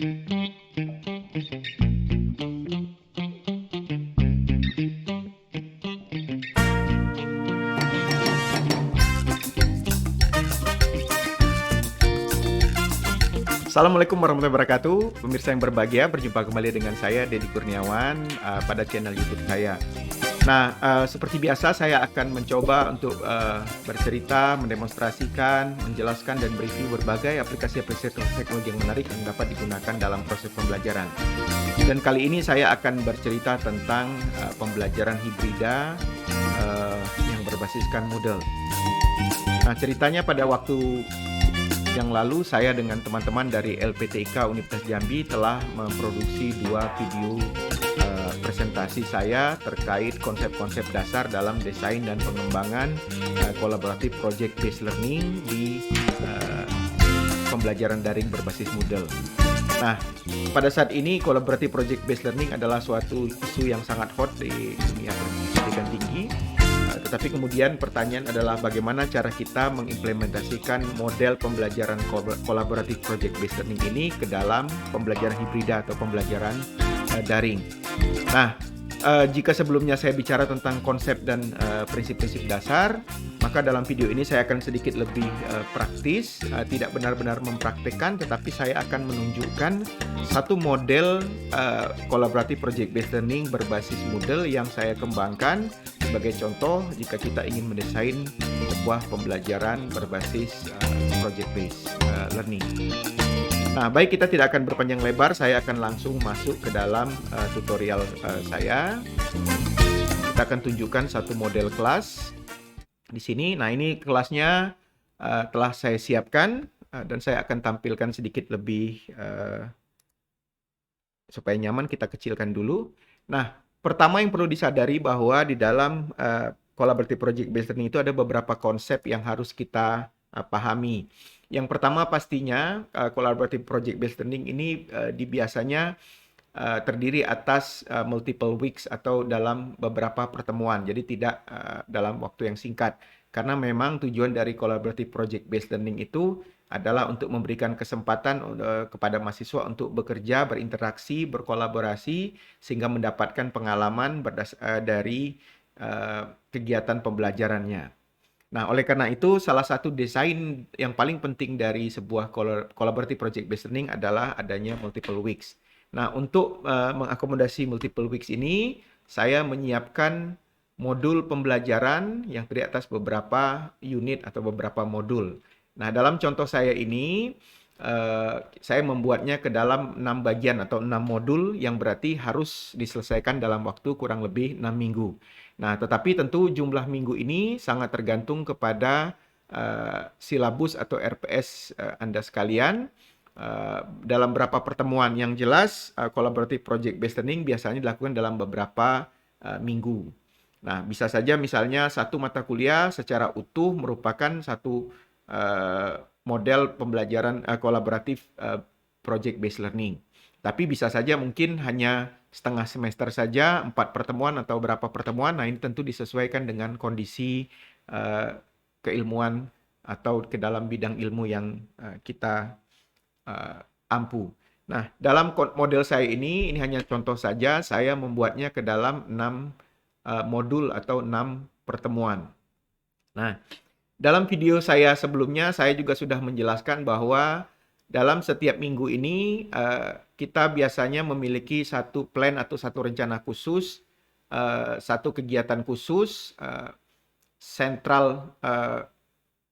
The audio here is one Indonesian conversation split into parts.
Assalamualaikum warahmatullahi wabarakatuh. Pemirsa yang berbahagia, berjumpa kembali dengan saya, Deddy Kurniawan, pada channel YouTube saya. Nah, seperti biasa saya akan mencoba untuk bercerita, mendemonstrasikan, menjelaskan, dan mereview berbagai aplikasi-aplikasi teknologi yang menarik yang dapat digunakan dalam proses pembelajaran. Dan kali ini saya akan bercerita tentang pembelajaran hibrida yang berbasiskan Moodle. Nah, ceritanya pada waktu yang lalu saya dengan teman-teman dari LPTIK Universitas Jambi telah memproduksi dua video presentasi saya terkait konsep-konsep dasar dalam desain dan pengembangan kolaboratif project based learning di pembelajaran daring berbasis Moodle. Nah, pada saat ini collaborative project based learning adalah suatu isu yang sangat hot di dunia pendidikan tinggi. Tetapi kemudian pertanyaan adalah bagaimana cara kita mengimplementasikan model pembelajaran kolaboratif project based learning ini ke dalam pembelajaran hibrida atau pembelajaran daring. Nah, jika sebelumnya saya bicara tentang konsep dan prinsip-prinsip dasar, maka dalam video ini saya akan sedikit lebih praktis, tidak benar-benar mempraktekkan, tetapi saya akan menunjukkan satu model collaborative project based learning berbasis Moodle yang saya kembangkan sebagai contoh jika kita ingin mendesain sebuah pembelajaran berbasis project based learning. Nah, baik, kita tidak akan berpanjang lebar, saya akan langsung masuk ke dalam tutorial saya. Kita akan tunjukkan satu model kelas di sini. Nah, ini kelasnya telah saya siapkan dan saya akan tampilkan sedikit lebih supaya nyaman. Kita kecilkan dulu. Nah, pertama yang perlu disadari bahwa di dalam collaborative project based learning itu ada beberapa konsep yang harus kita pahami. Yang pertama pastinya collaborative project based learning ini biasanya terdiri atas multiple weeks atau dalam beberapa pertemuan. Jadi tidak dalam waktu yang singkat. Karena memang tujuan dari collaborative project based learning itu adalah untuk memberikan kesempatan kepada mahasiswa untuk bekerja, berinteraksi, berkolaborasi, sehingga mendapatkan pengalaman dari kegiatan pembelajarannya. Nah, oleh karena itu, salah satu desain yang paling penting dari sebuah collaborative project based learning adalah adanya multiple weeks. Nah, untuk mengakomodasi multiple weeks ini, saya menyiapkan modul pembelajaran yang terdiri atas beberapa unit atau beberapa modul. Nah, dalam contoh saya ini, saya membuatnya ke dalam 6 bagian atau 6 modul yang berarti harus diselesaikan dalam waktu kurang lebih 6 minggu. Nah, tetapi tentu jumlah minggu ini sangat tergantung kepada silabus atau RPS Anda sekalian. Dalam beberapa pertemuan yang jelas, collaborative project based learning biasanya dilakukan dalam beberapa minggu. Nah, bisa saja misalnya satu mata kuliah secara utuh merupakan satu model pembelajaran kolaboratif project based learning. Tapi bisa saja mungkin hanya setengah semester saja, 4 pertemuan atau berapa pertemuan. Nah, ini tentu disesuaikan dengan kondisi keilmuan atau ke dalam bidang ilmu yang kita ampu. Nah, dalam model saya ini hanya contoh saja, saya membuatnya ke dalam 6 modul atau 6 pertemuan. Nah, dalam video saya sebelumnya, saya juga sudah menjelaskan bahwa dalam setiap minggu ini, kita biasanya memiliki satu plan atau satu rencana khusus, satu kegiatan khusus, sentral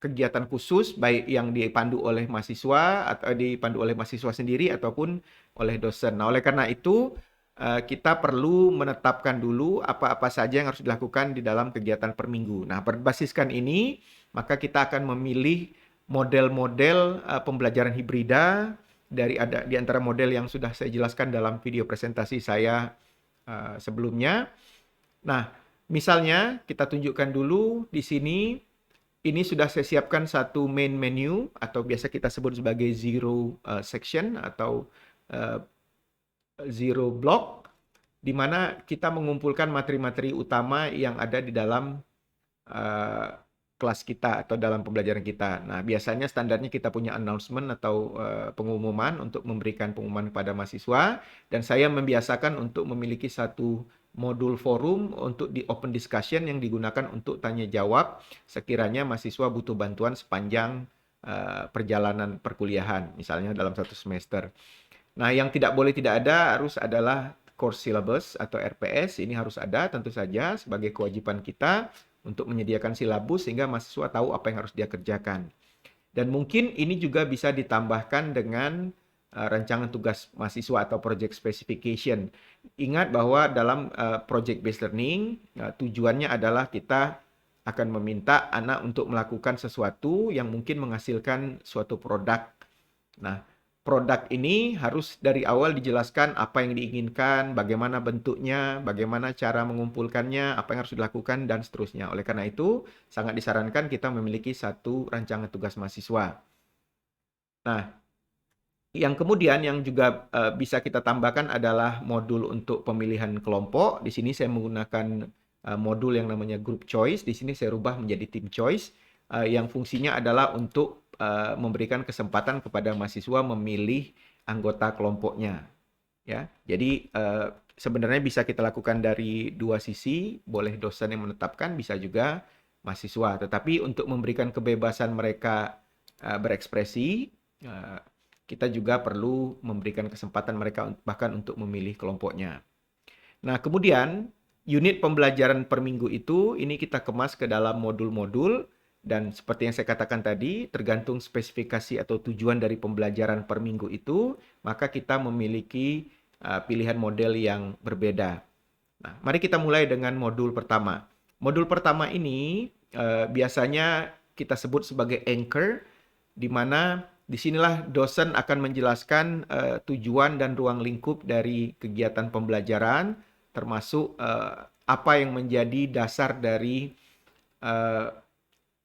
kegiatan khusus, baik yang dipandu oleh mahasiswa, atau dipandu oleh mahasiswa sendiri, ataupun oleh dosen. Nah, oleh karena itu, kita perlu menetapkan dulu apa-apa saja yang harus dilakukan di dalam kegiatan per minggu. Nah, berbasiskan ini, maka kita akan memilih model-model pembelajaran hibrida di antara model yang sudah saya jelaskan dalam video presentasi saya sebelumnya. Nah, misalnya kita tunjukkan dulu di sini, ini sudah saya siapkan satu main menu atau biasa kita sebut sebagai zero section atau zero block, di mana kita mengumpulkan materi-materi utama yang ada di dalam kelas kita atau dalam pembelajaran kita. Nah, biasanya standarnya kita punya announcement atau pengumuman untuk memberikan pengumuman kepada mahasiswa, dan saya membiasakan untuk memiliki satu modul forum untuk di open discussion yang digunakan untuk tanya jawab sekiranya mahasiswa butuh bantuan sepanjang perjalanan perkuliahan, misalnya dalam satu semester. Nah, yang tidak boleh tidak ada harus adalah course syllabus atau RPS. Ini harus ada tentu saja sebagai kewajiban kita untuk menyediakan silabus sehingga mahasiswa tahu apa yang harus dia kerjakan. Dan mungkin ini juga bisa ditambahkan dengan rancangan tugas mahasiswa atau project specification. Ingat bahwa dalam project based learning tujuannya adalah kita akan meminta anak untuk melakukan sesuatu yang mungkin menghasilkan suatu produk. Nah, produk ini harus dari awal dijelaskan apa yang diinginkan, bagaimana bentuknya, bagaimana cara mengumpulkannya, apa yang harus dilakukan, dan seterusnya. Oleh karena itu, sangat disarankan kita memiliki satu rancangan tugas mahasiswa. Nah, yang kemudian yang juga bisa kita tambahkan adalah modul untuk pemilihan kelompok. Di sini saya menggunakan modul yang namanya group choice. Di sini saya rubah menjadi team choice, yang fungsinya adalah untuk memberikan kesempatan kepada mahasiswa memilih anggota kelompoknya. Ya, jadi sebenarnya bisa kita lakukan dari dua sisi, boleh dosen yang menetapkan, bisa juga mahasiswa. Tetapi untuk memberikan kebebasan mereka berekspresi, kita juga perlu memberikan kesempatan mereka bahkan untuk memilih kelompoknya. Nah, kemudian unit pembelajaran per minggu itu ini kita kemas ke dalam modul-modul, dan seperti yang saya katakan tadi, tergantung spesifikasi atau tujuan dari pembelajaran per minggu itu, maka kita memiliki pilihan model yang berbeda. Nah, mari kita mulai dengan modul pertama. Modul pertama ini biasanya kita sebut sebagai anchor, di mana disinilah dosen akan menjelaskan tujuan dan ruang lingkup dari kegiatan pembelajaran, termasuk apa yang menjadi dasar dari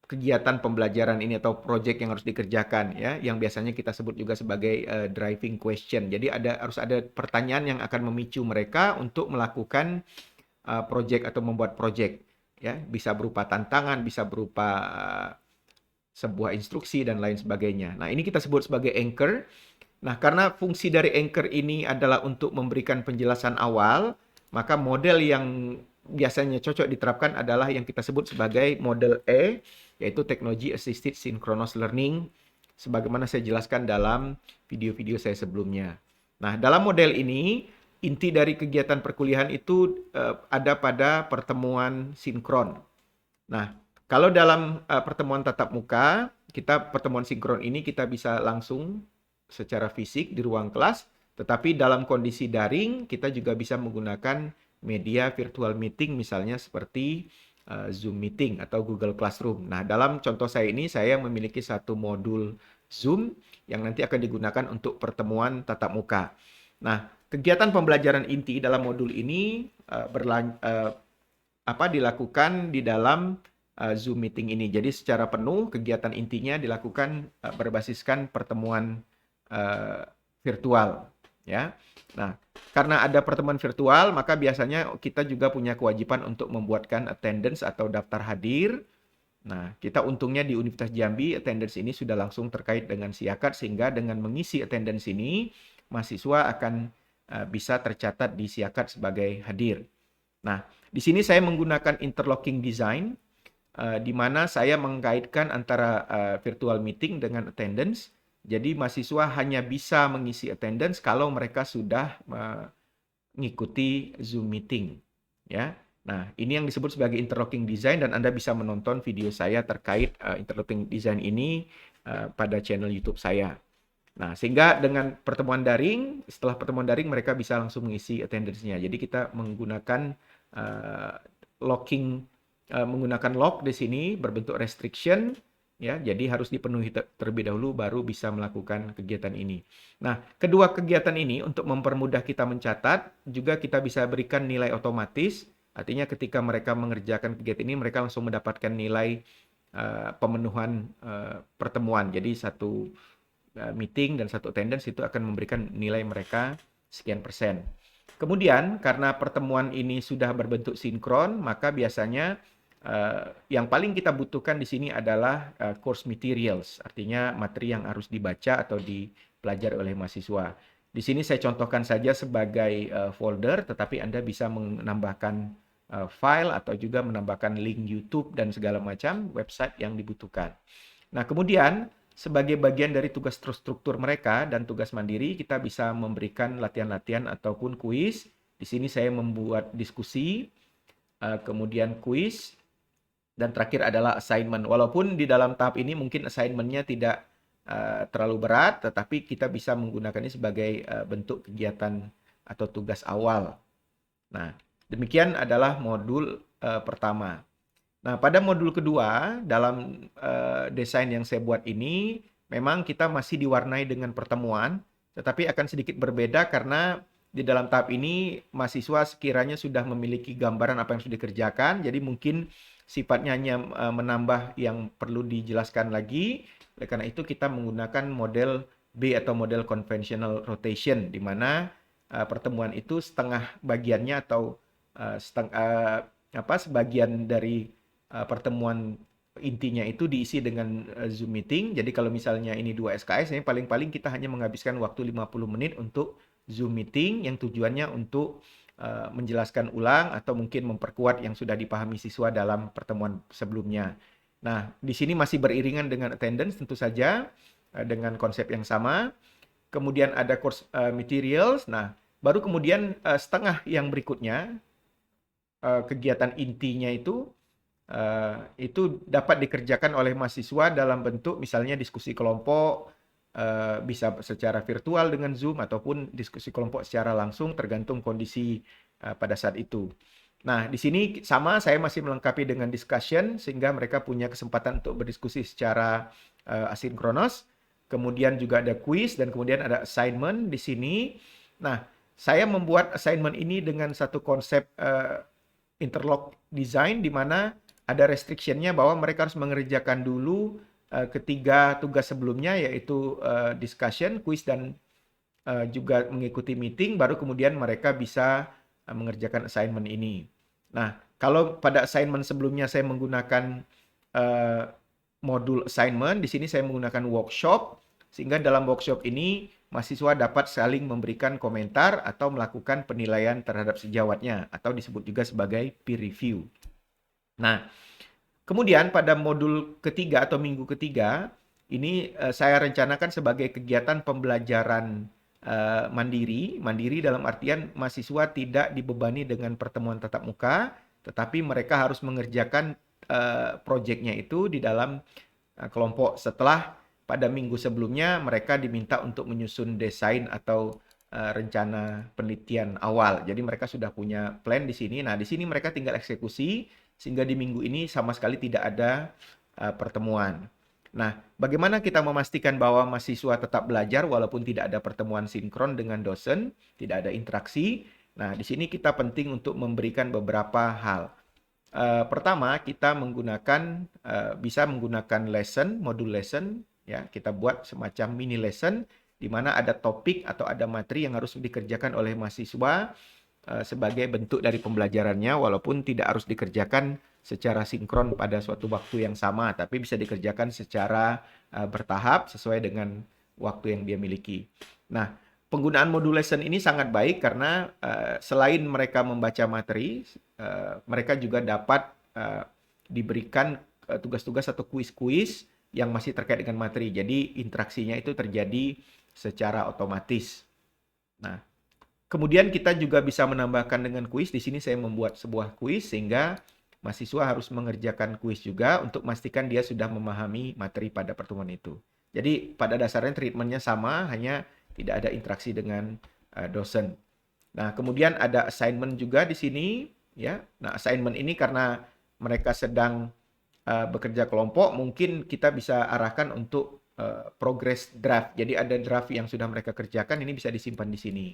kegiatan pembelajaran ini atau project yang harus dikerjakan, ya, yang biasanya kita sebut juga sebagai driving question. Jadi harus ada pertanyaan yang akan memicu mereka untuk melakukan project atau membuat project, ya, bisa berupa tantangan, bisa berupa sebuah instruksi dan lain sebagainya. Nah, ini kita sebut sebagai anchor. Nah, karena fungsi dari anchor ini adalah untuk memberikan penjelasan awal, maka model yang biasanya cocok diterapkan adalah yang kita sebut sebagai model E, yaitu Technology Assisted Synchronous Learning, sebagaimana saya jelaskan dalam video-video saya sebelumnya. Nah, dalam model ini, inti dari kegiatan perkuliahan itu ada pada pertemuan sinkron. Nah, kalau dalam pertemuan tatap muka, pertemuan sinkron ini kita bisa langsung secara fisik di ruang kelas, tetapi dalam kondisi daring kita juga bisa menggunakan media virtual meeting, misalnya seperti Zoom Meeting atau Google Classroom. Nah, dalam contoh saya ini saya memiliki satu modul Zoom yang nanti akan digunakan untuk pertemuan tatap muka. Nah, kegiatan pembelajaran inti dalam modul ini dilakukan di dalam Zoom Meeting ini. Jadi secara penuh kegiatan intinya dilakukan berbasiskan pertemuan virtual, ya. Nah, karena ada pertemuan virtual, maka biasanya kita juga punya kewajiban untuk membuatkan attendance atau daftar hadir. Nah, kita untungnya di Universitas Jambi, attendance ini sudah langsung terkait dengan Siakat, sehingga dengan mengisi attendance ini, mahasiswa akan bisa tercatat di Siakat sebagai hadir. Nah, di sini saya menggunakan interlocking design, di mana saya mengkaitkan antara virtual meeting dengan attendance. Jadi mahasiswa hanya bisa mengisi attendance kalau mereka sudah mengikuti Zoom meeting, ya. Nah, ini yang disebut sebagai interlocking design, dan Anda bisa menonton video saya terkait interlocking design ini pada channel YouTube saya. Nah, sehingga dengan pertemuan daring, setelah pertemuan daring mereka bisa langsung mengisi attendance-nya. Jadi kita menggunakan menggunakan lock di sini berbentuk restriction, ya, jadi harus dipenuhi terlebih dahulu baru bisa melakukan kegiatan ini. Nah, kedua kegiatan ini untuk mempermudah kita mencatat, juga kita bisa berikan nilai otomatis, artinya ketika mereka mengerjakan kegiatan ini mereka langsung mendapatkan nilai pemenuhan pertemuan. Jadi satu meeting dan satu attendance itu akan memberikan nilai mereka sekian persen. Kemudian karena pertemuan ini sudah berbentuk sinkron, maka biasanya yang paling kita butuhkan di sini adalah course materials, artinya materi yang harus dibaca atau dipelajari oleh mahasiswa. Di sini saya contohkan saja sebagai folder, tetapi Anda bisa menambahkan file atau juga menambahkan link YouTube dan segala macam website yang dibutuhkan. Nah, kemudian sebagai bagian dari tugas terstruktur mereka dan tugas mandiri, kita bisa memberikan latihan-latihan ataupun kuis. Di sini saya membuat diskusi, kemudian kuis, dan terakhir adalah assignment. Walaupun di dalam tahap ini mungkin assignment-nya tidak terlalu berat, tetapi kita bisa menggunakannya sebagai bentuk kegiatan atau tugas awal. Nah, demikian adalah modul pertama. Nah, pada modul kedua, dalam desain yang saya buat ini, memang kita masih diwarnai dengan pertemuan, tetapi akan sedikit berbeda karena di dalam tahap ini, mahasiswa sekiranya sudah memiliki gambaran apa yang sudah dikerjakan, jadi mungkin sifatnya hanya menambah yang perlu dijelaskan lagi. Oleh karena itu, kita menggunakan model B atau model conventional rotation, di mana pertemuan itu setengah bagiannya atau sebagian dari pertemuan intinya itu diisi dengan Zoom meeting. Jadi kalau misalnya ini 2 SKS, paling-paling kita hanya menghabiskan waktu 50 menit untuk Zoom meeting yang tujuannya untuk menjelaskan ulang atau mungkin memperkuat yang sudah dipahami siswa dalam pertemuan sebelumnya. Nah, di sini masih beriringan dengan attendance tentu saja dengan konsep yang sama. Kemudian ada course materials. Nah, baru kemudian setengah yang berikutnya kegiatan intinya itu dapat dikerjakan oleh mahasiswa dalam bentuk misalnya diskusi kelompok, bisa secara virtual dengan Zoom ataupun diskusi kelompok secara langsung tergantung kondisi pada saat itu. Nah, di sini sama saya masih melengkapi dengan discussion sehingga mereka punya kesempatan untuk berdiskusi secara asinkronos. Kemudian juga ada quiz dan kemudian ada assignment di sini. Nah, saya membuat assignment ini dengan satu konsep interlock design di mana ada restriction-nya bahwa mereka harus mengerjakan dulu ketiga tugas sebelumnya, yaitu discussion, quiz, dan juga mengikuti meeting, baru kemudian mereka bisa mengerjakan assignment ini. Nah, kalau pada assignment sebelumnya saya menggunakan modul assignment, di sini saya menggunakan workshop, sehingga dalam workshop ini mahasiswa dapat saling memberikan komentar atau melakukan penilaian terhadap sejawatnya, atau disebut juga sebagai peer review. Nah, kemudian pada modul ketiga atau minggu ketiga, ini saya rencanakan sebagai kegiatan pembelajaran mandiri. Mandiri dalam artian mahasiswa tidak dibebani dengan pertemuan tatap muka, tetapi mereka harus mengerjakan proyeknya itu di dalam kelompok. Setelah pada minggu sebelumnya mereka diminta untuk menyusun desain atau rencana penelitian awal. Jadi mereka sudah punya plan di sini. Nah, di sini mereka tinggal eksekusi sehingga di minggu ini sama sekali tidak ada pertemuan. Nah, bagaimana kita memastikan bahwa mahasiswa tetap belajar walaupun tidak ada pertemuan sinkron dengan dosen, tidak ada interaksi? Nah, di sini kita penting untuk memberikan beberapa hal. Pertama, kita bisa menggunakan lesson, modul lesson, ya. Kita buat semacam mini lesson di mana ada topik atau ada materi yang harus dikerjakan oleh mahasiswa sebagai bentuk dari pembelajarannya, walaupun tidak harus dikerjakan secara sinkron pada suatu waktu yang sama, tapi bisa dikerjakan secara bertahap sesuai dengan waktu yang dia miliki. Nah, penggunaan modul lesson ini sangat baik karena selain mereka membaca materi, mereka juga dapat diberikan tugas-tugas atau kuis-kuis yang masih terkait dengan materi. Jadi interaksinya itu terjadi secara otomatis. Nah, kemudian kita juga bisa menambahkan dengan kuis. Di sini saya membuat sebuah kuis sehingga mahasiswa harus mengerjakan kuis juga untuk memastikan dia sudah memahami materi pada pertemuan itu. Jadi pada dasarnya treatmentnya sama, hanya tidak ada interaksi dengan dosen. Nah, kemudian ada assignment juga di sini, ya. Nah, assignment ini karena mereka sedang bekerja kelompok, mungkin kita bisa arahkan untuk progress draft. Jadi ada draft yang sudah mereka kerjakan, ini bisa disimpan di sini.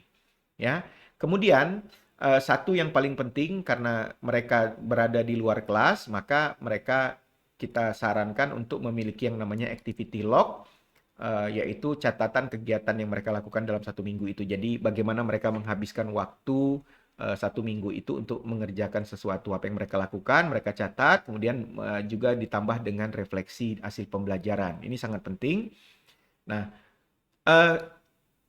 Ya. Kemudian satu yang paling penting karena mereka berada di luar kelas, maka mereka kita sarankan untuk memiliki yang namanya activity log, yaitu catatan kegiatan yang mereka lakukan dalam satu minggu itu. Jadi bagaimana mereka menghabiskan waktu 1 minggu itu untuk mengerjakan sesuatu apa yang mereka lakukan, mereka catat, kemudian juga ditambah dengan refleksi hasil pembelajaran. Ini sangat penting. Nah, eh,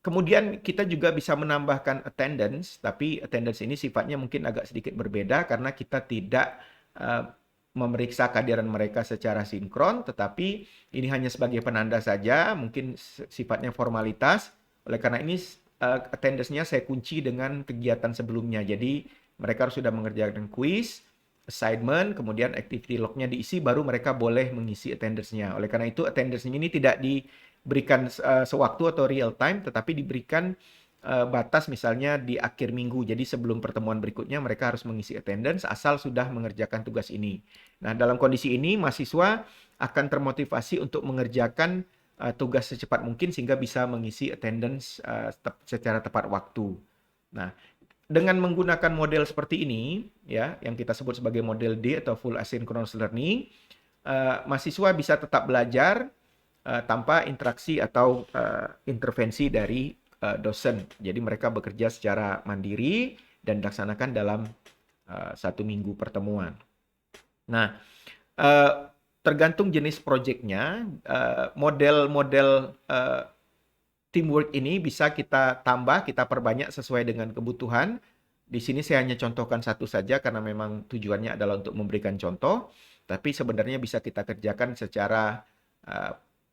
kemudian kita juga bisa menambahkan attendance, tapi attendance ini sifatnya mungkin agak sedikit berbeda karena kita tidak eh, memeriksa kehadiran mereka secara sinkron, tetapi ini hanya sebagai penanda saja, mungkin sifatnya formalitas. Oleh karena ini attendance-nya saya kunci dengan kegiatan sebelumnya. Jadi mereka harus sudah mengerjakan quiz, assignment, kemudian activity log-nya diisi, baru mereka boleh mengisi attendance-nya. Oleh karena itu attendance-nya ini tidak diberikan sewaktu atau real time, tetapi diberikan batas misalnya di akhir minggu. Jadi sebelum pertemuan berikutnya mereka harus mengisi attendance asal sudah mengerjakan tugas ini. Nah, dalam kondisi ini mahasiswa akan termotivasi untuk mengerjakan tugas secepat mungkin sehingga bisa mengisi attendance secara tepat waktu. Nah, dengan menggunakan model seperti ini, ya, yang kita sebut sebagai model D atau full asynchronous learning, mahasiswa bisa tetap belajar tanpa interaksi atau intervensi dari dosen. Jadi mereka bekerja secara mandiri dan dilaksanakan dalam 1 minggu pertemuan. Nah, tergantung jenis proyeknya, model-model teamwork ini bisa kita tambah, kita perbanyak sesuai dengan kebutuhan. Di sini saya hanya contohkan satu saja karena memang tujuannya adalah untuk memberikan contoh, tapi sebenarnya bisa kita kerjakan secara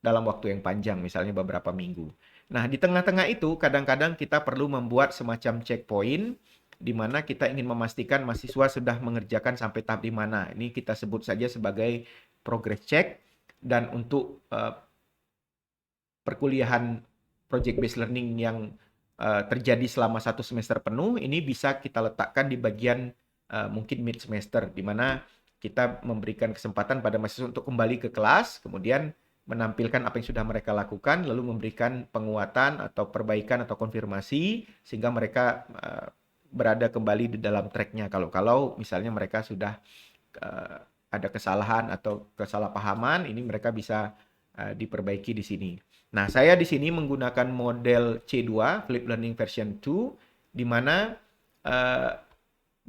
dalam waktu yang panjang, misalnya beberapa minggu. Nah, di tengah-tengah itu kadang-kadang kita perlu membuat semacam checkpoint di mana kita ingin memastikan mahasiswa sudah mengerjakan sampai tahap di mana. Ini kita sebut saja sebagai progress check, dan untuk perkuliahan project based learning yang terjadi selama 1 semester penuh, ini bisa kita letakkan di bagian mungkin mid semester, di mana kita memberikan kesempatan pada mahasiswa untuk kembali ke kelas, kemudian menampilkan apa yang sudah mereka lakukan, lalu memberikan penguatan atau perbaikan atau konfirmasi, sehingga mereka berada kembali di dalam track-nya. Kalau misalnya mereka sudah ada kesalahan atau kesalahpahaman, ini mereka bisa diperbaiki di sini. Nah, saya di sini menggunakan model C2, Flip Learning version 2, di mana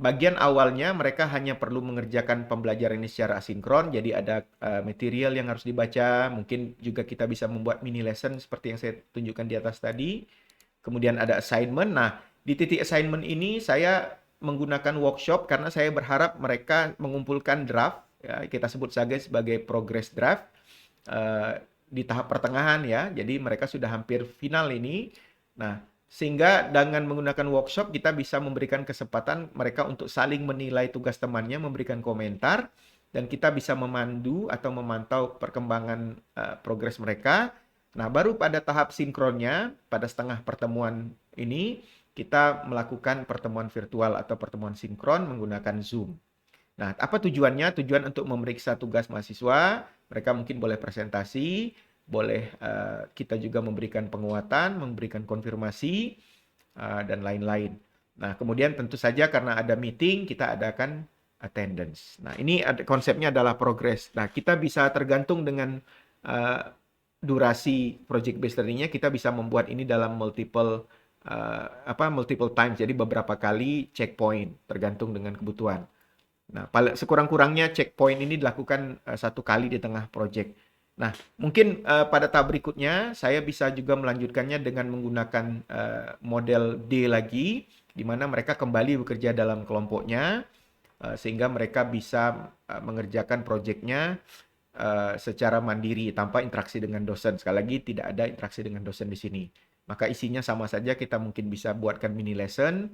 bagian awalnya mereka hanya perlu mengerjakan pembelajaran ini secara asinkron, jadi ada material yang harus dibaca, mungkin juga kita bisa membuat mini lesson seperti yang saya tunjukkan di atas tadi. Kemudian ada assignment. Nah, di titik assignment ini saya menggunakan workshop karena saya berharap mereka mengumpulkan draft, ya, kita sebut saja sebagai progress draft, di tahap pertengahan ya. Jadi mereka sudah hampir final ini. Nah, sehingga dengan menggunakan workshop kita bisa memberikan kesempatan mereka untuk saling menilai tugas temannya, memberikan komentar, dan kita bisa memandu atau memantau perkembangan progres mereka. Nah, baru pada tahap sinkronnya, pada setengah pertemuan ini, kita melakukan pertemuan virtual atau pertemuan sinkron menggunakan Zoom. Nah, apa tujuannya? Tujuan untuk memeriksa tugas mahasiswa, mereka mungkin boleh presentasi, boleh kita juga memberikan penguatan, memberikan konfirmasi, dan lain-lain. Nah, kemudian tentu saja karena ada meeting, kita adakan attendance. Nah, ini konsepnya adalah progress. Nah, kita bisa tergantung dengan durasi project based learning-nya, kita bisa membuat ini dalam multiple times, jadi beberapa kali checkpoint, tergantung dengan kebutuhan. Nah, sekurang-kurangnya checkpoint ini dilakukan 1 kali di tengah project. Nah, mungkin pada tahap berikutnya saya bisa juga melanjutkannya dengan menggunakan model D lagi, di mana mereka kembali bekerja dalam kelompoknya, sehingga mereka bisa mengerjakan projectnya secara mandiri tanpa interaksi dengan dosen. Sekali lagi tidak ada interaksi dengan dosen di sini. Maka isinya sama saja, kita mungkin bisa buatkan mini lesson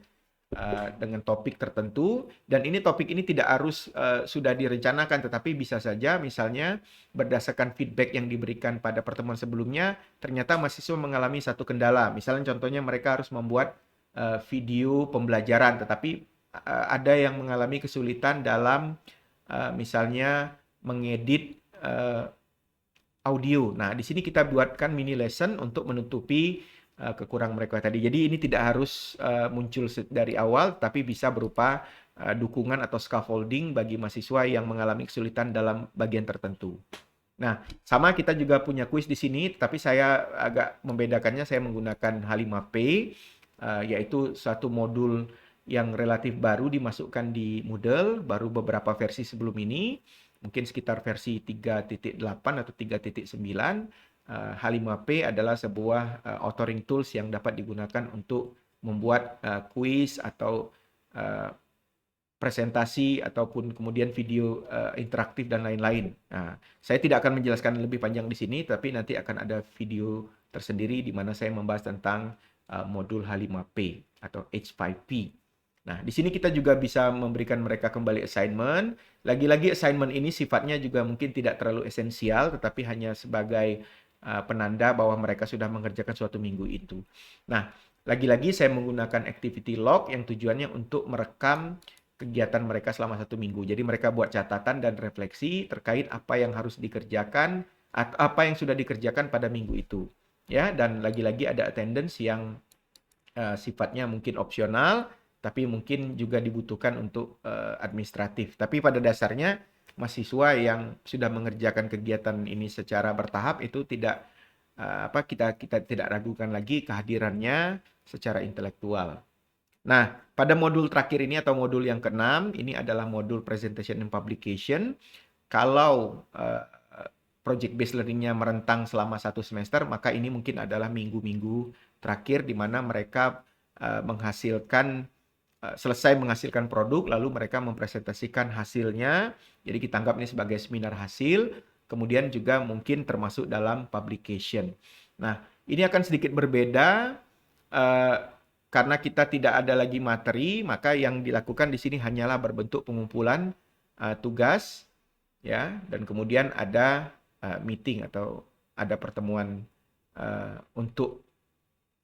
dengan topik tertentu, dan ini topik ini tidak harus sudah direncanakan, tetapi bisa saja misalnya berdasarkan feedback yang diberikan pada pertemuan sebelumnya, ternyata mahasiswa mengalami satu kendala. Misalnya contohnya mereka harus membuat video pembelajaran, tetapi ada yang mengalami kesulitan dalam misalnya mengedit audio. Nah, di sini kita buatkan mini lesson untuk menutupi kekurangan mereka tadi. Jadi ini tidak harus muncul dari awal, tapi bisa berupa dukungan atau scaffolding bagi mahasiswa yang mengalami kesulitan dalam bagian tertentu. Nah, sama kita juga punya kuis di sini, tapi saya agak membedakannya, saya menggunakan H5P, yaitu satu modul yang relatif baru dimasukkan di Moodle, baru beberapa versi sebelum ini, mungkin sekitar versi 3.8 atau 3.9. H5P adalah sebuah authoring tools yang dapat digunakan untuk membuat kuis atau presentasi ataupun kemudian video interaktif dan lain-lain. Nah, saya tidak akan menjelaskan lebih panjang di sini, tapi nanti akan ada video tersendiri di mana saya membahas tentang modul H5P atau H5P. Nah, di sini kita juga bisa memberikan mereka kembali assignment. Lagi-lagi assignment ini sifatnya juga mungkin tidak terlalu esensial, tetapi hanya sebagai penanda bahwa mereka sudah mengerjakan suatu minggu itu. Nah, lagi-lagi saya menggunakan activity log yang tujuannya untuk merekam kegiatan mereka selama satu minggu. Jadi mereka buat catatan dan refleksi terkait apa yang harus dikerjakan atau apa yang sudah dikerjakan pada minggu itu. Ya, dan lagi-lagi ada attendance yang sifatnya mungkin opsional, tapi mungkin juga dibutuhkan untuk administratif. Tapi pada dasarnya mahasiswa yang sudah mengerjakan kegiatan ini secara bertahap itu tidak kita tidak ragukan lagi kehadirannya secara intelektual. Nah, pada modul terakhir ini atau modul yang keenam, ini adalah modul Presentation and Publication. Kalau project based learning-nya merentang selama satu semester, maka ini mungkin adalah minggu-minggu terakhir di mana mereka selesai menghasilkan produk, lalu mereka mempresentasikan hasilnya. Jadi kita anggap ini sebagai seminar hasil, kemudian juga mungkin termasuk dalam publication. Nah, ini akan sedikit berbeda karena kita tidak ada lagi materi, maka yang dilakukan di sini hanyalah berbentuk pengumpulan tugas, ya, dan kemudian ada meeting atau ada pertemuan untuk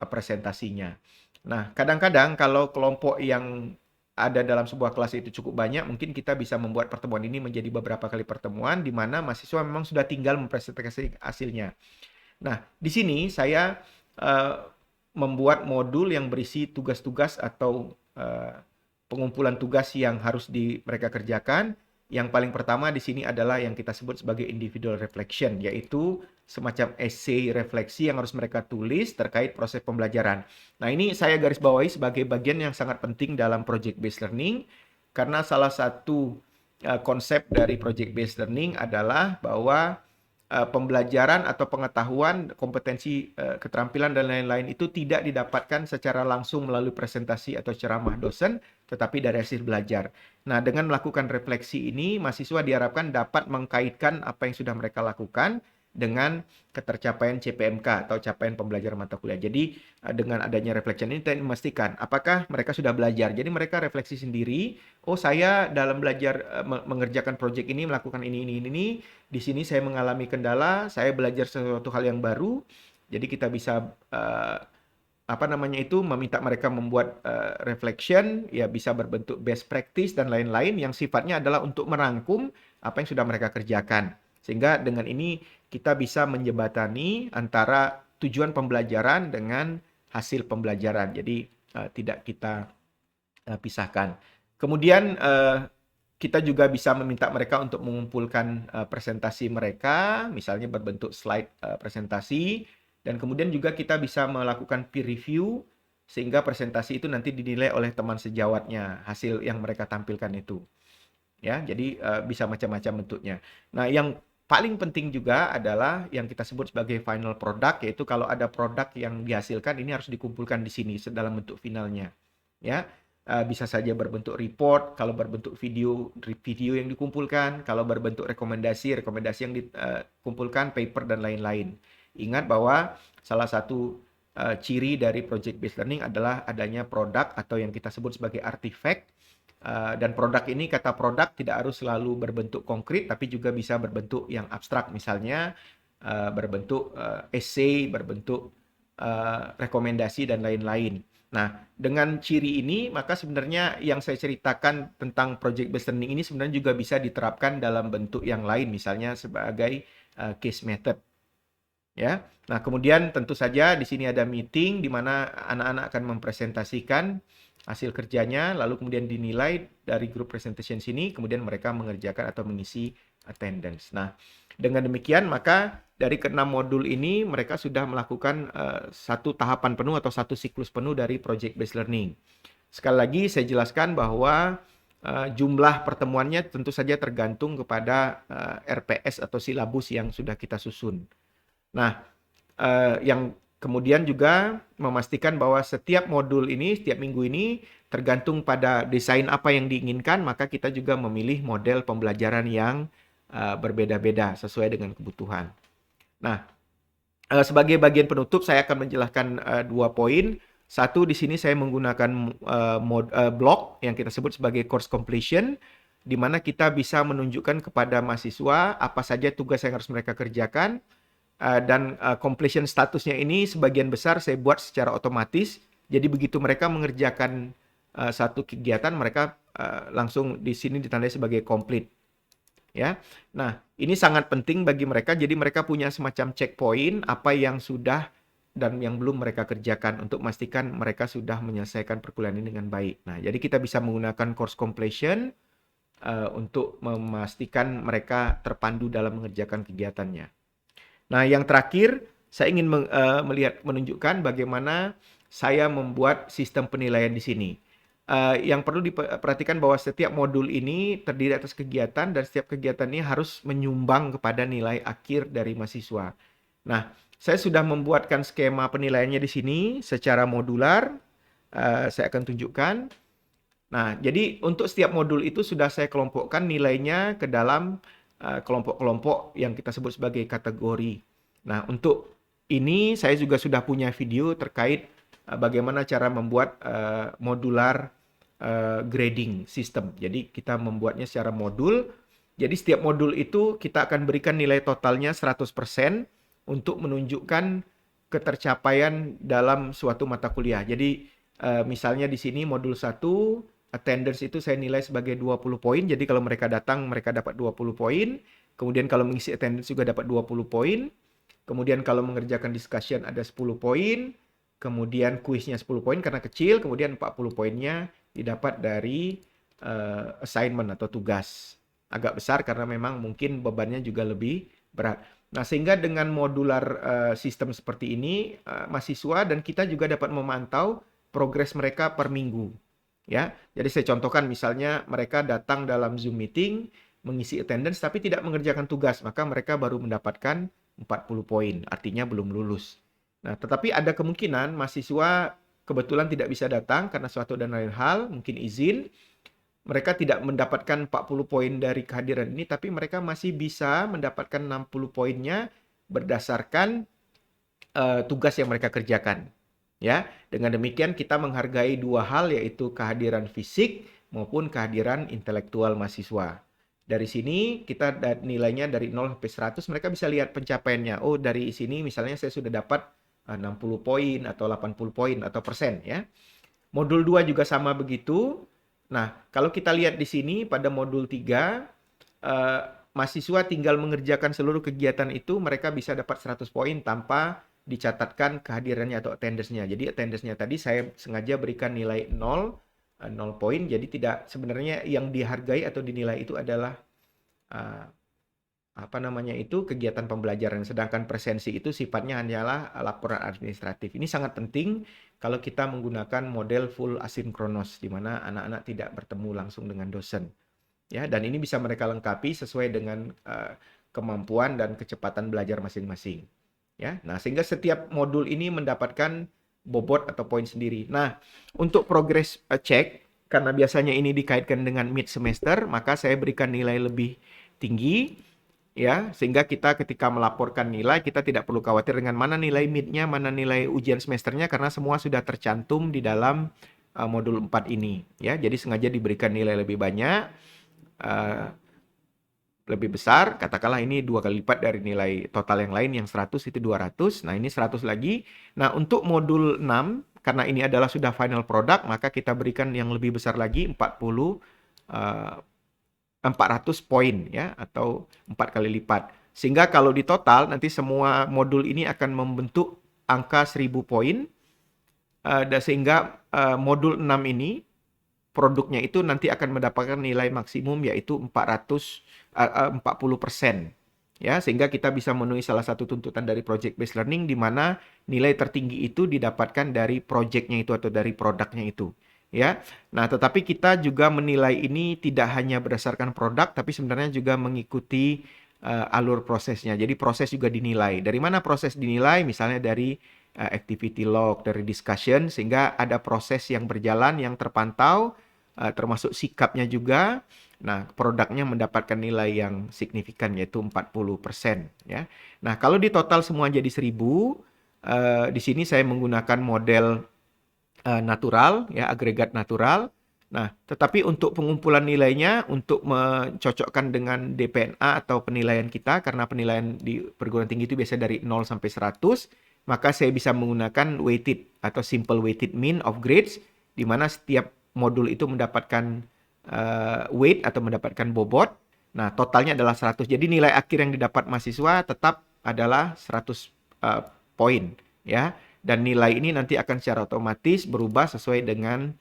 presentasinya. Nah, kadang-kadang kalau kelompok yang ada dalam sebuah kelas itu cukup banyak, mungkin kita bisa membuat pertemuan ini menjadi beberapa kali pertemuan di mana mahasiswa memang sudah tinggal mempresentasikan hasilnya. Nah, di sini saya membuat modul yang berisi tugas-tugas atau pengumpulan tugas yang harus mereka kerjakan. Yang paling pertama di sini adalah yang kita sebut sebagai individual reflection, yaitu semacam essay refleksi yang harus mereka tulis terkait proses pembelajaran. Nah, ini saya garis bawahi sebagai bagian yang sangat penting dalam project based learning, karena salah satu konsep dari project based learning adalah bahwa pembelajaran atau pengetahuan, kompetensi, keterampilan, dan lain-lain itu tidak didapatkan secara langsung melalui presentasi atau ceramah dosen, tetapi dari hasil belajar. Nah, dengan melakukan refleksi ini, mahasiswa diharapkan dapat mengkaitkan apa yang sudah mereka lakukan dengan ketercapaian CPMK atau capaian pembelajaran mata kuliah. Jadi, dengan adanya reflection ini, kita memastikan apakah mereka sudah belajar. Jadi, mereka refleksi sendiri, oh saya dalam belajar mengerjakan proyek ini, melakukan ini. Di sini saya mengalami kendala, saya belajar sesuatu hal yang baru. Jadi, kita bisa meminta mereka membuat reflection, ya bisa berbentuk best practice dan lain-lain yang sifatnya adalah untuk merangkum apa yang sudah mereka kerjakan. Sehingga dengan ini kita bisa menjembatani antara tujuan pembelajaran dengan hasil pembelajaran. Jadi tidak kita pisahkan. Kemudian kita juga bisa meminta mereka untuk mengumpulkan presentasi mereka, misalnya berbentuk slide presentasi. Dan kemudian juga kita bisa melakukan peer review sehingga presentasi itu nanti dinilai oleh teman sejawatnya hasil yang mereka tampilkan itu. Ya, jadi bisa macam-macam bentuknya. Nah, yang paling penting juga adalah yang kita sebut sebagai final product, yaitu kalau ada produk yang dihasilkan ini harus dikumpulkan di sini dalam bentuk finalnya. Ya, bisa saja berbentuk report, kalau berbentuk video yang dikumpulkan, kalau berbentuk rekomendasi yang dikumpulkan, paper dan lain-lain. Ingat bahwa salah satu ciri dari project based learning adalah adanya produk atau yang kita sebut sebagai artifact. Dan produk ini, kata produk tidak harus selalu berbentuk konkret, tapi juga bisa berbentuk yang abstrak, misalnya berbentuk essay, berbentuk rekomendasi, dan lain-lain. Nah, dengan ciri ini, maka sebenarnya yang saya ceritakan tentang project based learning ini sebenarnya juga bisa diterapkan dalam bentuk yang lain, misalnya sebagai case method. Ya, nah kemudian tentu saja di sini ada meeting di mana anak-anak akan mempresentasikan hasil kerjanya, lalu kemudian dinilai dari grup presentation sini, kemudian mereka mengerjakan atau mengisi attendance. Nah, dengan demikian maka dari ke-6 modul ini mereka sudah melakukan satu tahapan penuh atau satu siklus penuh dari project based learning. Sekali lagi saya jelaskan bahwa jumlah pertemuannya tentu saja tergantung kepada RPS atau silabus yang sudah kita susun. Nah, yang kemudian juga memastikan bahwa setiap modul ini, setiap minggu ini tergantung pada desain apa yang diinginkan, maka kita juga memilih model pembelajaran yang berbeda-beda sesuai dengan kebutuhan. Nah, sebagai bagian penutup saya akan menjelaskan 2 poin. Satu, di sini saya menggunakan blok yang kita sebut sebagai course completion, di mana kita bisa menunjukkan kepada mahasiswa apa saja tugas yang harus mereka kerjakan, dan completion statusnya ini sebagian besar saya buat secara otomatis. Jadi begitu mereka mengerjakan satu kegiatan, mereka langsung di sini ditandai sebagai complete. Ya, nah ini sangat penting bagi mereka. Jadi mereka punya semacam checkpoint apa yang sudah dan yang belum mereka kerjakan untuk memastikan mereka sudah menyelesaikan perkuliahan ini dengan baik. Nah, jadi kita bisa menggunakan course completion untuk memastikan mereka terpandu dalam mengerjakan kegiatannya. Nah, yang terakhir, saya ingin menunjukkan bagaimana saya membuat sistem penilaian di sini. Yang perlu diperhatikan bahwa setiap modul ini terdiri atas kegiatan dan setiap kegiatan ini harus menyumbang kepada nilai akhir dari mahasiswa. Nah, saya sudah membuatkan skema penilaiannya di sini secara modular. Saya akan tunjukkan. Nah, jadi untuk setiap modul itu sudah saya kelompokkan nilainya ke dalam kelompok-kelompok yang kita sebut sebagai kategori. Nah, untuk ini saya juga sudah punya video terkait bagaimana cara membuat modular grading system. Jadi kita membuatnya secara modul. Jadi setiap modul itu kita akan berikan nilai totalnya 100% untuk menunjukkan ketercapaian dalam suatu mata kuliah. Jadi misalnya di sini modul 1 attendance itu saya nilai sebagai 20 poin. Jadi kalau mereka datang, mereka dapat 20 poin. Kemudian kalau mengisi attendance juga dapat 20 poin. Kemudian kalau mengerjakan discussion ada 10 poin. Kemudian kuisnya 10 poin karena kecil. Kemudian 40 poinnya didapat dari assignment atau tugas. Agak besar karena memang mungkin bebannya juga lebih berat. Nah, sehingga dengan modular sistem seperti ini, mahasiswa dan kita juga dapat memantau progres mereka per minggu. Ya, jadi saya contohkan misalnya mereka datang dalam Zoom meeting, mengisi attendance tapi tidak mengerjakan tugas, maka mereka baru mendapatkan 40 poin, artinya belum lulus. Nah, tetapi ada kemungkinan mahasiswa kebetulan tidak bisa datang karena suatu dan lain hal, mungkin izin, mereka tidak mendapatkan 40 poin dari kehadiran ini, tapi mereka masih bisa mendapatkan 60 poinnya berdasarkan tugas yang mereka kerjakan. Ya, dengan demikian kita menghargai dua hal yaitu kehadiran fisik maupun kehadiran intelektual mahasiswa. Dari sini kita nilainya dari 0 sampai 100 mereka bisa lihat pencapaiannya. Oh, dari sini misalnya saya sudah dapat 60 poin atau 80 poin atau persen ya. Modul 2 juga sama begitu. Nah, kalau kita lihat di sini pada modul 3 mahasiswa tinggal mengerjakan seluruh kegiatan itu mereka bisa dapat 100 poin tanpa dicatatkan kehadirannya atau attendance-nya. Jadi attendance-nya tadi saya sengaja berikan nilai 0 poin. Jadi tidak sebenarnya yang dihargai atau dinilai itu adalah kegiatan pembelajaran. Sedangkan presensi itu sifatnya hanyalah laporan administratif. Ini sangat penting kalau kita menggunakan model full asinkronos di mana anak-anak tidak bertemu langsung dengan dosen. Ya, dan ini bisa mereka lengkapi sesuai dengan kemampuan dan kecepatan belajar masing-masing. Ya, nah sehingga setiap modul ini mendapatkan bobot atau poin sendiri. Nah, untuk progress check karena biasanya ini dikaitkan dengan mid semester, maka saya berikan nilai lebih tinggi ya, sehingga kita ketika melaporkan nilai kita tidak perlu khawatir dengan mana nilai midnya, mana nilai ujian semesternya karena semua sudah tercantum di dalam modul 4 ini ya. Jadi sengaja diberikan nilai lebih banyak, lebih besar, katakanlah ini 2 kali lipat dari nilai total yang lain yang 100 itu 200. Nah, ini 100 lagi. Nah, untuk modul 6 karena ini adalah sudah final product, maka kita berikan yang lebih besar lagi 400 poin ya atau 4 kali lipat. Sehingga kalau di total nanti semua modul ini akan membentuk angka 1000 poin. Dan sehingga modul 6 ini produknya itu nanti akan mendapatkan nilai maksimum yaitu 40% ya, sehingga kita bisa memenuhi salah satu tuntutan dari project based learning di mana nilai tertinggi itu didapatkan dari projectnya itu atau dari produknya itu. ya. Nah, tetapi kita juga menilai ini tidak hanya berdasarkan produk, tapi sebenarnya juga mengikuti alur prosesnya. Jadi proses juga dinilai. Dari mana proses dinilai? Misalnya dari activity log, dari discussion, sehingga ada proses yang berjalan, yang terpantau, termasuk sikapnya juga. Nah, produknya mendapatkan nilai yang signifikan, yaitu 40%, ya. Nah, kalau di total semua jadi 1000, di sini saya menggunakan model natural, ya, agregat natural. Nah, tetapi untuk pengumpulan nilainya, untuk mencocokkan dengan DPNA atau penilaian kita, karena penilaian di perguruan tinggi itu biasa dari 0 sampai 100, maka saya bisa menggunakan weighted atau simple weighted mean of grades, di mana setiap modul itu mendapatkan weight atau mendapatkan bobot. Nah, totalnya adalah 100. Jadi nilai akhir yang didapat mahasiswa tetap adalah 100 poin, ya. Dan nilai ini nanti akan secara otomatis berubah sesuai dengan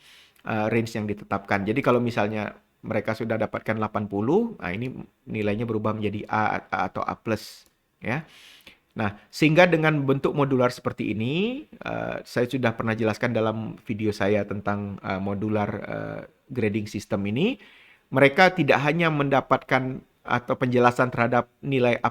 range yang ditetapkan. Jadi kalau misalnya mereka sudah dapatkan 80, nah ini nilainya berubah menjadi A atau A+, ya. Nah, sehingga dengan bentuk modular seperti ini, saya sudah pernah jelaskan dalam video saya tentang modular grading system ini, mereka tidak hanya mendapatkan atau penjelasan terhadap nilai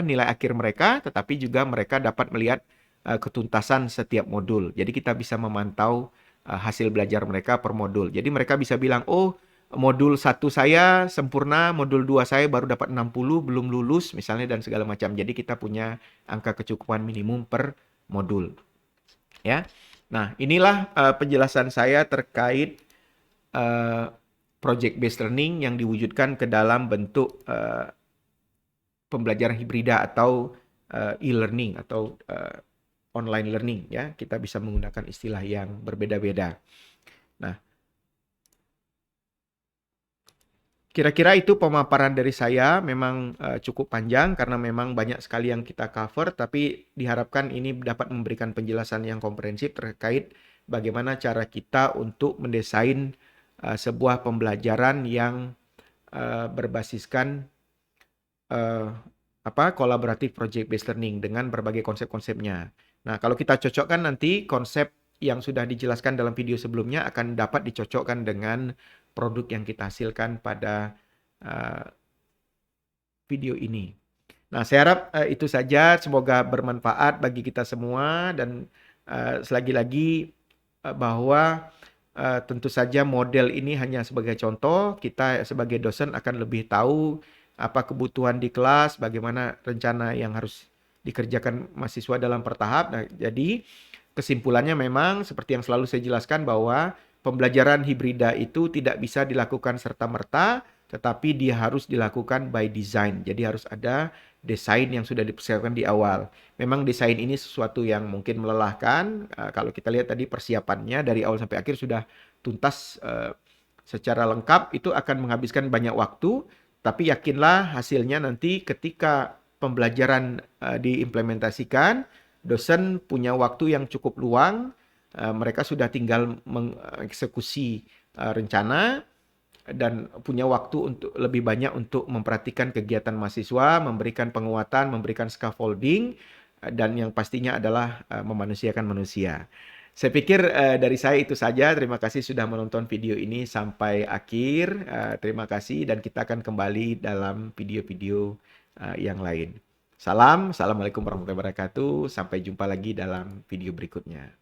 nilai akhir mereka, tetapi juga mereka dapat melihat ketuntasan setiap modul. Jadi kita bisa memantau hasil belajar mereka per modul. Jadi mereka bisa bilang, oh, modul 1 saya sempurna, modul 2 saya baru dapat 60, belum lulus misalnya, dan segala macam. Jadi kita punya angka kecukupan minimum per modul, ya. Nah, inilah penjelasan saya terkait project based learning yang diwujudkan ke dalam bentuk pembelajaran hibrida atau e-learning atau online learning, ya. Kita bisa menggunakan istilah yang berbeda-beda. Nah, kira-kira itu pemaparan dari saya. Memang cukup panjang karena memang banyak sekali yang kita cover, tapi diharapkan ini dapat memberikan penjelasan yang komprehensif terkait bagaimana cara kita untuk mendesain sebuah pembelajaran yang berbasiskan collaborative project based learning dengan berbagai konsep-konsepnya. Nah, kalau kita cocokkan nanti konsep yang sudah dijelaskan dalam video sebelumnya akan dapat dicocokkan dengan produk yang kita hasilkan pada video ini. Nah, saya harap itu saja. Semoga bermanfaat bagi kita semua, dan selagi-lagi bahwa tentu saja model ini hanya sebagai contoh. Kita sebagai dosen akan lebih tahu apa kebutuhan di kelas, bagaimana rencana yang harus dikerjakan mahasiswa dalam bertahap. Nah, jadi kesimpulannya memang seperti yang selalu saya jelaskan, bahwa pembelajaran hibrida itu tidak bisa dilakukan serta-merta, tetapi dia harus dilakukan by design. Jadi harus ada desain yang sudah dipersiapkan di awal. Memang desain ini sesuatu yang mungkin melelahkan. Kalau kita lihat tadi persiapannya dari awal sampai akhir sudah tuntas secara lengkap, itu akan menghabiskan banyak waktu. Tapi yakinlah hasilnya nanti ketika pembelajaran diimplementasikan, dosen punya waktu yang cukup luang. Mereka sudah tinggal mengeksekusi rencana dan punya waktu untuk lebih banyak untuk memperhatikan kegiatan mahasiswa, memberikan penguatan, memberikan scaffolding, dan yang pastinya adalah memanusiakan manusia. Saya pikir dari saya itu saja. Terima kasih sudah menonton video ini sampai akhir. Terima kasih, dan kita akan kembali dalam video-video yang lain. Assalamualaikum warahmatullahi wabarakatuh. Sampai jumpa lagi dalam video berikutnya.